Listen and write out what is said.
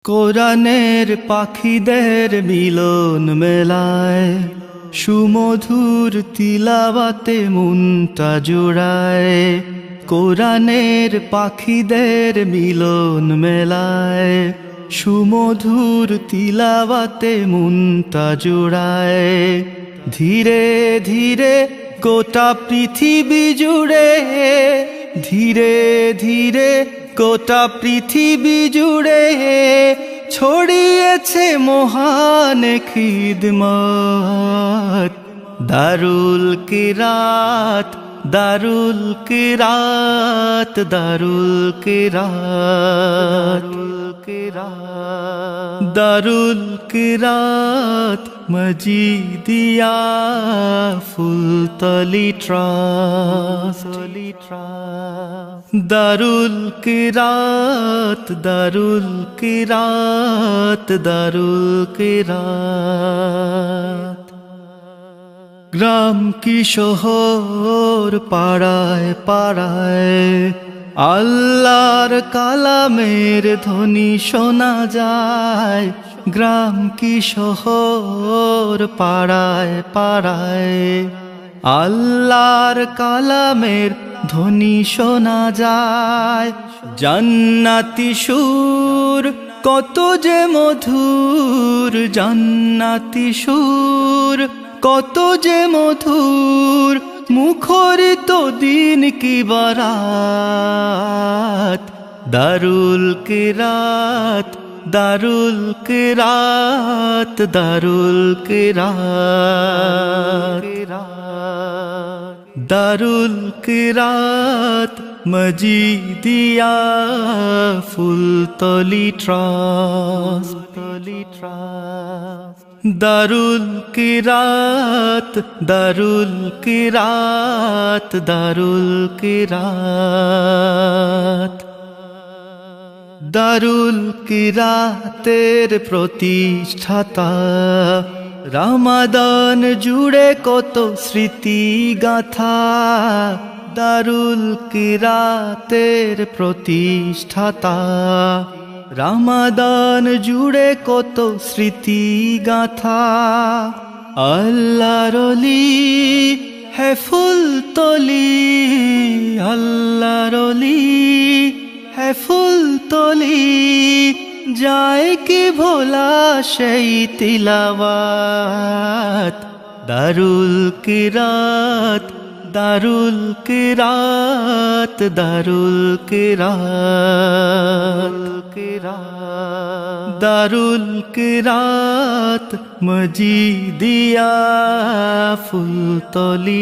কোরআনের পাখিদের মিলন মেলায় সুমধুর তিলাওয়াতে মনটা জোড়ায়। কোরআনের পাখিদের মিলন মেলায় সুমধুর তিলাওয়াতে মনটা জোড়ায়। ধীরে ধীরে গোটা পৃথিবী জুড়ে, ধীরে ধীরে গোটা পৃথিবী জুড়ে ছড়িয়েছে মহান খিদমত। দারুল কিরাত, দারুল কিরাত, দারুল কিরাত, দারুল কিরাত মজিদিয়া ফুলতলি ট্রাস্ট। দারুল কিরাত, দারুল কিরাত, দারুল কিরাত। গ্রাম কি শহর, পাড়ায় পাড়ায় আল্লাহর কালামের ধ্বনি শোনা যায়। গ্রাম কি শহর, পাড়ায় পাড়ায় আল্লাহর কালামের ধ্বনি শোনা যায়। জান্নাতি সুর কত যে মধুর, জান্নাতি সুর কত যে মধুর, মুখরিত দিন কি বারাত। দারুল কিরাত, দারুল কিরাত, দারুল কিরাত, দারুল কিরাত মজিদিয়া ফুলতলি ট্রাস্ট। দারুল কিরাত, দারুল কিরাত, দারুল কিরাত। দারুল কিরাতের প্রতিষ্ঠাতা, রমাদান জুড়ে কত স্মৃতি গাথা। দারুল কিরাতের প্রতিষ্ঠাতা, রমাদান জুড়ে কত স্মৃতি গাথা। আল্লাহর ওলি হে ফুলতলি, আল্লাহর ওলি হে ফুলতলি, যায় কি ভোলা সেই তিলাওয়াত। দারুল কিরাত, দারুল কিরাত, দারুল কিরাত, দারুল কিরাত মজিদিয়া ফুলতলি।